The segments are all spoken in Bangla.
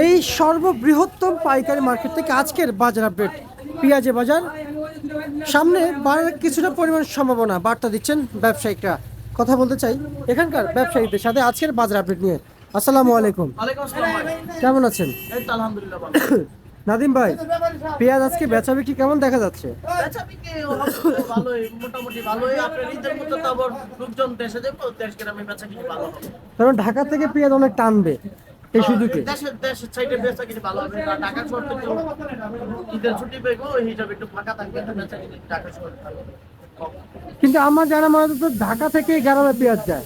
এই সর্ববৃহত্তম পাইকারি মার্কেট থেকে আজকের বাজার আপডেট। পেঁয়াজের বাজার সামনে বাড়ার কিছুটা পরিমাণ সম্ভাবনা বার্তা দিচ্ছেন ব্যবসায়িকরা। কথা বলতে চাই এখানকার ব্যবসায়ীদের সাথে আজকের বাজার আপডেট নিয়ে। আসসালামু আলাইকুম, ওয়ালাইকুম আসসালাম ভাই। কেমন আছেন? এই তো আলহামদুলিল্লাহ ভালো। নাদিম ভাই, পেঁয়াজ আজকে বেচা বিক্রি কেমন দেখা যাচ্ছে? বেচাবিক্রি আলহামদুলিল্লাহ ভালোই, মোটামুটি ভালোই। আপনার ঈদের মধ্যে তো আবার লোকজন দেশে যাবো, দেশ গ্রামে বেচাকিনি ভালো হবে। কারণ ঢাকা থেকে পেঁয়াজ অনেক টানবে এই সুযোগে। দেশের সাইডে বেচাকিনি ভালো হবে। আর ঢাকা শহর তো একটু ঈদের ছুটি পেয়ে ওই হিসাবে একটু ফাঁকা থাকবে, তো বেচাকিনি ঢাকা শহর ভালো হবে। কিন্তু আমার জানা মনে তো ঢাকা থেকে গ্রামে পেঁয়াজ যায়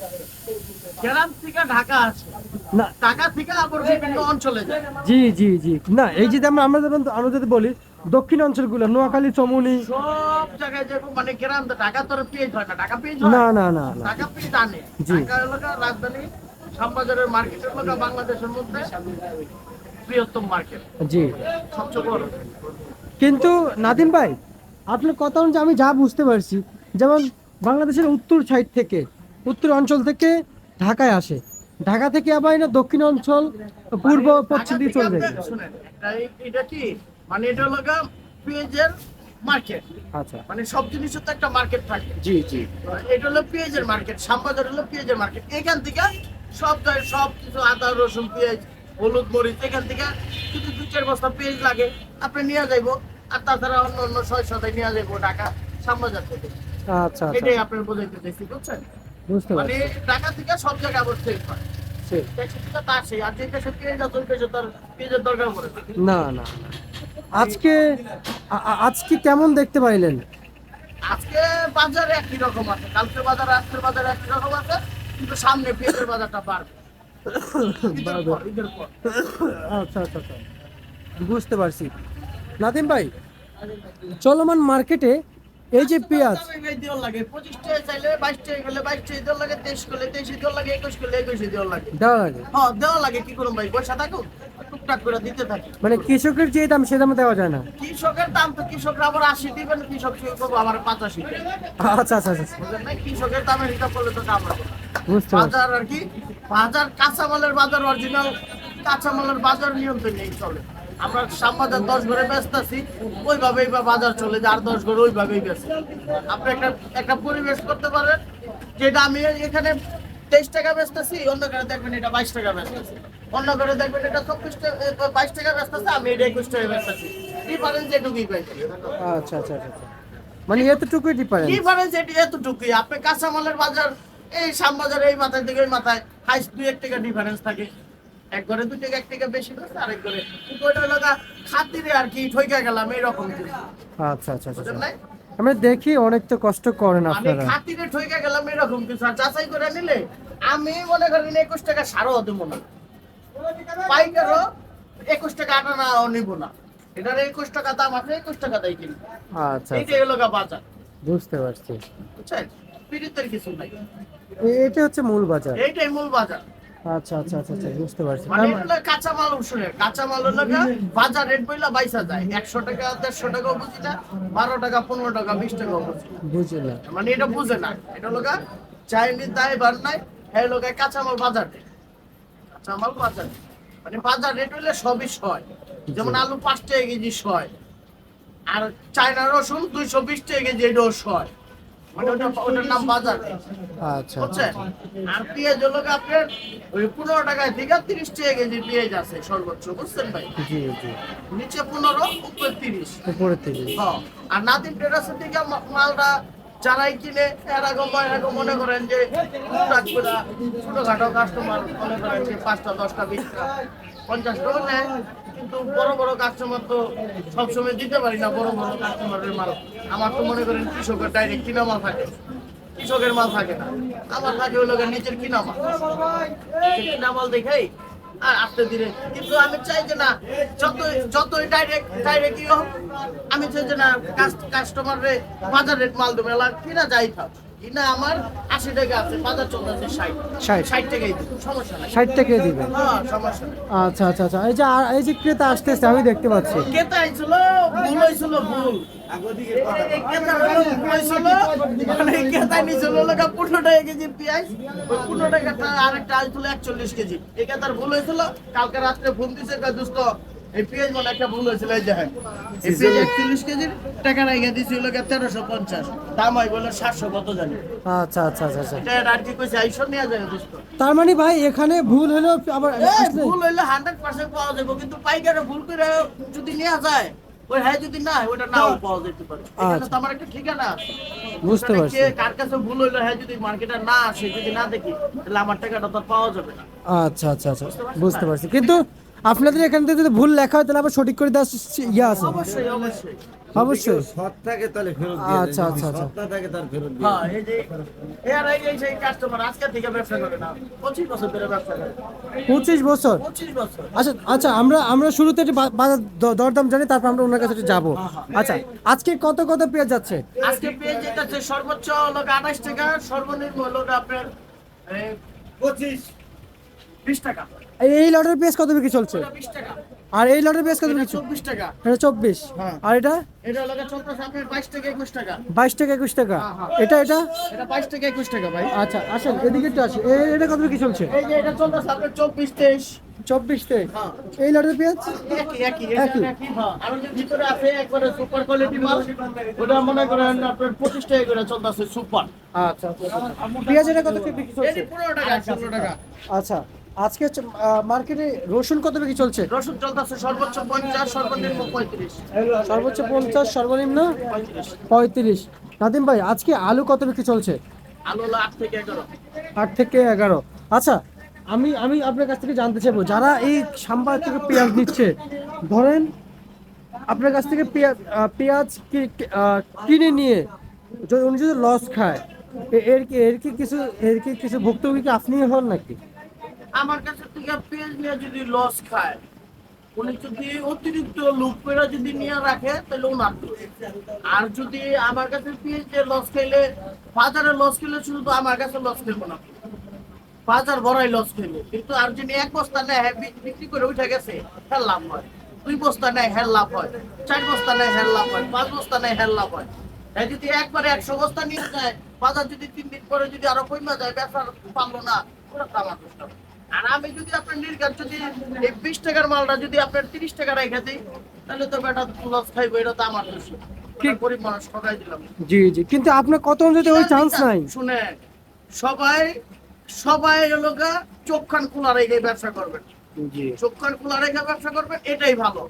গ্রাম থেকে ঢাকা আসে, না। ঢাকা থেকে আবার বিভিন্ন অঞ্চলে যায়। জি জি জি, না এই যে আমরা যদি বলি দক্ষিণ অঞ্চলগুলো নোয়াখালী চমুনি। সব জায়গায় যে মানে গ্রাম তো ঢাকা তো পেঁয়াজ হয় না, ঢাকা পেঁয়াজ হয় না না না না, ঢাকা পেঁয়াজ আনে। জি। ঢাকা এলাকা রাজধানী শ্যামবাজারের মার্কেট এলাকা বাংলাদেশের মধ্যে বৃহত্তম মার্কেট, জি। সবচেয়ে বড়। কিন্তু নাদিম ভাই, আপনার কথা অনুযায়ী আমি যা বুঝতে পারছি, যেমন বাংলাদেশের উত্তর সাইড থেকে, উত্তর অঞ্চল থেকে ঢাকায় আসে, ঢাকা থেকে আবার না দক্ষিণ অঞ্চল পূর্ব পশ্চিম দিকে চলে যায়। শুনেন, এটা কি মানে এটা হলো গা পেঁয়াজের মার্কেট। আচ্ছা, মানে সব জিনিসের তো একটা মার্কেট থাকে। জি জি। এটা হলো পেঁয়াজের মার্কেট, শ্যামবাজার হলো পেঁয়াজের মার্কেট। এখান থেকে সব জায়গায় সব কিছু আদা রসুন পেঁয়াজ হলুদ মরিচ এখান থেকে যদি 2-4 বস্তা পেঁয়াজ লাগে আপনি নিয়ে যাইবো। আর তাছাড়া অন্য অন্য 6-7 নিয়ে যাইবো ঢাকা শ্যামবাজার থেকে। আচ্ছা আচ্ছা, এটাই আপনার বোঝাইতে চাইছি, বুঝছেন? বুঝতে মানে পারছি। ঢাকা থেকে সব জায়গায় আবার সেল হয়। ঠিক। দেশে থেকে তা আসে, আর যে দেশে পেঁয়াজ আছে ওই দেশে তার পেঁয়াজের দরকার পড়ে না। না না না। আজকে আজকে কেমন দেখতে পাইলেন? আজকে বাজার একই রকম আছে, কালকে বাজার আজকের বাজার একই রকম আছে, কিন্তু সামনে পেঁয়াজের বাজারটা বাড়বে ঈদের পর। আচ্ছা আচ্ছা আচ্ছা, বুঝতে পারছি। নাদিম ভাই, চলমান মার্কেটে এই যে পেঁয়াজ, দেওয়ার লাগে 25 টাকা চাইলে 22 টাকা গেলে 22 টাকা দেওয়ার লাগে, 23 করলে 23 দেওয়ার লাগে, 21 করলে 21 দেওয়ার লাগে। দেওয়া লাগে, হ্যাঁ দেওয়া লাগে, কি করুন ভাই, পয়সা থাকুক টুকটাক করে দিতে থাকি। মানে কৃষকের যে দাম সে দামে দেওয়া যায় না। কৃষকের দাম তো কৃষকরা আবার 80 দিবেন, কৃষক করবো আবার 85 দেবে। আচ্ছা আচ্ছা আচ্ছা, বুঝলেন না? কৃষকের দামের হিসাব করলে তো কাম হবে না। বুঝতে পারছি। বাজার আর কি, বাজার কাঁচামালের বাজার অরিজিনাল কাঁচামালের বাজার নিয়ন্ত্রণ নেই চলে। আমরা শ্যামবাজার 10 ঘরে ব্যস্ত আছি, ওইভাবেই বা বাজার চলে যায়, আর 10 ঘরে ওইভাবেই ব্যস্ত। আপনি একটা একটা পরিবেশ করতে পারেন, যেটা আমি এখানে 23 টাকা বেচতেছি, অন্য ঘরে দেখবেন এটা 22 টাকা বেচতেছি, অন্য ঘরে দেখবেন এটা 24 টাকা 22 টাকা বেচতেছে, আমি এটা 21 টাকা বেচতেছি। ডিফারেন্স এটুকুই পাইছি। আচ্ছা আচ্ছা আচ্ছা আচ্ছা, মানে এতটুকুই ডিফারেন্স। ডিফারেন্স এতটুকুই। আপনি কাঁচামালের বাজার এই শ্যামবাজার এই মাথায় থেকে ওই মাথায় হাইস্ট 2-1 টাকা ডিফারেন্স থাকে। এক ঘরে 2 টাকা 1 টাকা বেশি বেশি, আরেক ঘরে কিন্তু ওইটা হলো খাতিরে আর কি ঠইকা গেলাম এইরকম কিছু। আচ্ছা আচ্ছা আচ্ছা, বুঝলেন নাই? আমরা দেখি অনেক তো কষ্ট করেন আমি আপনারা। খাতিরে ঠইকা গেলাম এরকম কিছু। আর যাচাই করে নিলে আমি মনে করেন 21 টাকা সারও দেবো না, পাইকারও 21 টাকা আটা নাও নিব না। এটার 21 টাকা দাম আছে, 21 টাকা দেয় কিনবো। আচ্ছা এইটাই আচ্ছা, হলো বাজার, বুঝতে পারছি। বুঝছেন? পীড়িতের কিছু নাই, এটা হচ্ছে মূল বাজার। এইটাই মূল বাজার। আচ্ছা আচ্ছা আচ্ছা আচ্ছা, বুঝতে পারছি। মানে এগুলো কাঁচামাল শুনে, কাঁচামাল হলো বাজার রেট বইলা বাইসা যায় 100 টাকা 150 টাকাও বুঝি না, 12 টাকা 15 টাকা 20 টাকাও বুঝি না। বুঝলাম। মানে এটা বুঝে না, এটা হলো চাইনিজ দায় বার নাই, এই লোক কাঁচামাল বাজার রেট, কাঁচামাল বাজার rate। মানে বাজার রেট হইলে সবই সয়। যেমন আলু 5 টাকা কেজি সয়, আর চায়না রসুন 220 টাকা কেজি, এটাও সয়। মানে ওটার নাম বাজার rate। আচ্ছা বুঝছেন? আর পেঁয়াজ হলো আপনার ওই 15 টাকায় থেকে 30 টাকা কেজি পেঁয়াজ আছে সর্বোচ্চ, বুঝছেন ভাই? জি জি, নিচে 15, উপরে 30। উপরের থেকে। হ্যাঁ। আর নাদিম ট্রেডার্সের থেকে মালটা যারাই কিনে এরকম মনে করেন যে টুকটাক করে ছোটখাটো কাস্টমার মনে করেন যে 5টা 10টা 20টা 50টা নেয়, কিন্তু বড় বড় কাস্টমার তো সবসময় দিতে পারি না। বড় বড় কাস্টমারের মাল আমার তো মনে করেন কৃষকের ডাইরেক্ট কিনা মাল থাকে, কৃষকের মাল থাকে না, আমার থাকে ওই লোকের নিজের কিনা মাল। কিনা মাল দেখেই আর আস্তে ধীরে, কিন্তু আমি চাই যে না, যতই ডাইরেক্ট হোক, আমি চাই যে না কাস্টমার রে বাজার রেট মাল দেবো, এলা কিনা যাই থাক, কিনা আমার 80 টাকা আছে, বাজার চলতেছে 60 60 60 টাকাই দিব, সমস্যা নাই। 60 টাকায় দিবেন। হ্যাঁ, সমস্যা নাই। আচ্ছা আচ্ছা আচ্ছা, এই যে ক্রেতা আসতেছে আমি দেখতে পাচ্ছি। কেতা আইছিল, ভুল হইছিল, ভুল। এই কেতা হলো ভুল হইছিল, মানে কেতা নিছিল লগা 15 টাকা কেজি পেঁয়াজ, ওই 15 টাকাটা আরেকটা আইছিল 41 কেজি। এই কেতার ভুল হইছিল, কালকে রাত্রে ফোন দিছে কয় দোস্ত এই পেঁয়াজ মানে একটা ভুল হয়েছিল, এই দেখেন এই পেঁয়াজ 41 কেজির টাকা রাইখা দিছি হলো 1350, দাম হয় বলে 700 কত জানি। আচ্ছা আচ্ছা আচ্ছা আচ্ছা, এটা আর কি কইছে আইসো নিয়ে যায় দোস্ত। তার মানে ভাই এখানে ভুল হলো আবার আসলে ভুল হইলে 100% পাওয়া যাবে, কিন্তু পাইকারে ভুল করে যদি নেওয়া যায়, ওই হ্যাঁ যদি না হয়, ওটা নাও পাওয়া যেতে পারে। এখানে তো আমার একটা ঠিকানা আছে। বুঝতে ওখানে পারছি। কে কার কাছে ভুল হইলো, হ্যাঁ যদি মার্কেটে না আসে, যদি না দেখি, তাহলে আমার টাকাটা তো আর পাওয়া যাবে না। আচ্ছা আচ্ছা আচ্ছা, বুঝতে পারছি। কিন্তু আপনাদের এখান থেকে যদি ভুল লেখা হয় তাহলে আবার সঠিক করে দেওয়ার ইয়ে আছে। অবশ্যই অবশ্যই। অবশ্যই। সৎ থাকে তাহলে ফেরত দিয়ে দেয়, আচ্ছা, যদি আচ্ছা, আচ্ছা। সৎ না থাকে তার ফেরত দিয়ে হ্যাঁ, এই যে এই সেই কাস্টমার আজকে থেকে ব্যবসা করে না, 25 বছর ধরে ব্যবসা করে। 25 বছর। 25 বছর। আচ্ছা আচ্ছা, আমরা শুরুতে একটু বাজার দরদাম জানি, তারপর আমরা ওনার কাছে একটু যাবো। আচ্ছা, আজকে কত পেঁয়াজ যাচ্ছে? আজকে পেয়ে যেতেছে সর্বোচ্চ হলো 28 টাকা, সর্বনিম্ন হলো আপনার 25 20 টাকা। এই লটের পেঁয়াজ কত বিক্রি চলছে? 20 টাকা। আর এই লটের পেঁয়াজ কত এটা বিক্রি চলছে? 24 টাকা। এটা 24। হ্যাঁ। আর এটা এটা হলো চলতেছে আপনার 22 টাকা 21 টাকা। 22 টাকা 21 টাকা। হ্যাঁ, হ্যাঁ। এটা এটা 22 টাকা 21 টাকা ভাই। আচ্ছা আসেন এদিকে একটু আসি। এটা কত বিক্রি চলছে? এই যে এটা চলতেছে আপনার 24 23। 24 টাকা। হ্যাঁ। এই লটের পেঁয়াজ একই এটা একই। একই। হ্যাঁ, আর ওই যে ভিতরে আছে একবারে সুপার কোয়ালিটি মাল, ওটা মনে করেন আপনার 25 টাকা করে চলতেছে সুপার। আচ্ছা আচ্ছা, আচ্ছা। পেঁয়াজ এটা কত বিক্রি চলছে? এটি 15 টাকা 16 টাকা। আচ্ছা, আজকে মার্কেটে রসুন কত বিক্রি চলছে? রসুন চলতেছে সর্বোচ্চ 50, সর্বনিম্ন 35। সর্বোচ্চ 50, সর্বনিম্ন 35। 35। নাদিম ভাই, আজকে আলু কত বিক্রি চলছে? আলু হলো 8 থেকে 11। 8 থেকে 11। আচ্ছা, আমি আপনার কাছ থেকে জানতে চাইবো, যারা এই সাম্বার থেকে পেঁয়াজ নিচ্ছে, ধরেন আপনার কাছ থেকে পেঁয়াজ কিনে নিয়ে উনি যদি লস খায়, এর কি কিছু ভুক্তভোগী কি আপনি হন নাকি? আমার কাছে থেকে পেঁয়াজ নিয়ে যদি লস খায়, উনি যদি অতিরিক্ত লোক করে যদি নিয়ে রাখে, তাহলে ওনার দোষ। আর যদি আমার কাছে পেঁয়াজ দিয়ে লস খাইলে, বাজারে লস খেলে, শুধু তো আমার কাছে লস খেলবো না, বাজার ভরাই লস খেলে। কিন্তু আর যদি 1 বস্তা নেয়, হ্যাঁ বিক্রি করে উঠে গেছে, হ্যাঁ লাভ হয়। 2 বস্তা নেয়, হ্যাঁ লাভ হয়। 4 বস্তা নেয়, হ্যাঁ লাভ হয়। 5 বস্তা নেয়, হ্যাঁ লাভ হয়। হ্যাঁ যদি একবারে 100 বস্তা নিয়ে যায়, বাজার যদি 3 দিন পরে যদি আরো কমে যায়, ব্যবসা পারলো না, ওরা তো আমার দোষ না। আর আমি যদি আপনার নির্গাত যদি এই 20 টাকার মালটা যদি আপনার 30 টাকা রেখে দিই, তাহলে তো বেটা লস খাইবো, এটা তো আমার দোষ। গরিব মানুষ ঠকাই দিলাম। জি জি, কিন্তু আপনার কত অনুযায়ী ওই চান্স নাই। শুনে সবাই সবাই এলাকা চোখ কান খোলা রেখে ব্যবসা করবেন, জি চোখ কান খোলা রেখে ব্যবসা করবেন, এটাই ভালো।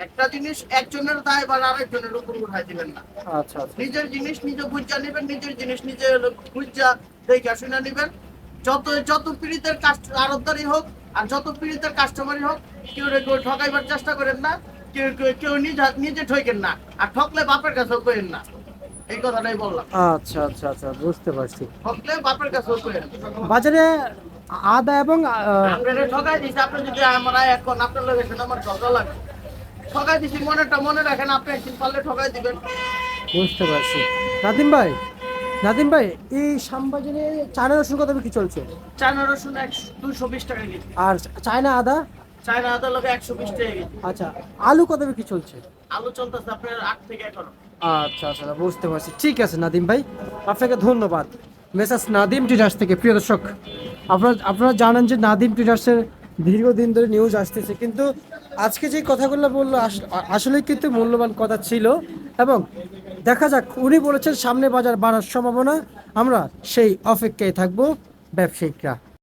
একটা জিনিস একজনের দায় বা আরেকজনের উপর উঠাই দিবেন না। আচ্ছা আচ্ছা, নিজের জিনিস নিজে বুঝা নেবেন, নিজের জিনিস নিজে বুঝা দেখে শুনে নেবেন। যত পীড়িতের আড়তদারি হোক আর যত পীড়িতের কাস্টমারই হোক, কেউ ঠকাইবার চেষ্টা করেন না, কেউ নিজে ঠকেন না, আর ঠকলে বাপের কাছেও করেন না। এই কথাটাই বললাম। আচ্ছা আচ্ছা আচ্ছা, বুঝতে পারছি। ঠকলে বাপের কাছেও করেন। বাজারে আদা এবং আপনারা ঠকাই দিছি, আপনি যদি আমরা এখন আপনার লোক এসে আমার ঝগড়া লাগে, ঠকাই দিছি, মনে রাখেন, আপনি একদিন পারলে ঠকাই দিবেন। বুঝতে পারছি। নাদিম ভাই, এই শ্যামবাজারে চায়না রসুন কত বিক্রি চলছে? চায়না রসুন 220 টাকা কেজি, আর চায়না আদা? চায়না আদা লোক 120 টাকা কেজি। আচ্ছা, আলু কত বিক্রি চলছে? আলু চলতেছে আপনার 8 থেকে 11। আচ্ছা আচ্ছা, বুঝতে পারছি। ঠিক আছে নাদিম ভাই, আপনাকে ধন্যবাদ। মেসার্স নাদিম ট্রেডার্স থেকে। প্রিয় দর্শক, আপনারা জানেন যে নাদিম ট্রেডার্সের দীর্ঘদিন ধরে নিউজ আসতেছে, কিন্তু আজকে যে কথাগুলো বললো আসলে কিন্তু মূল্যবান কথা ছিল। এবং দেখা যাক, উনি বলেছেন সামনে বাজার বাড়ার সম্ভাবনা, আমরা সেই অপেক্ষায় থাকবো ব্যবসায়িকরা।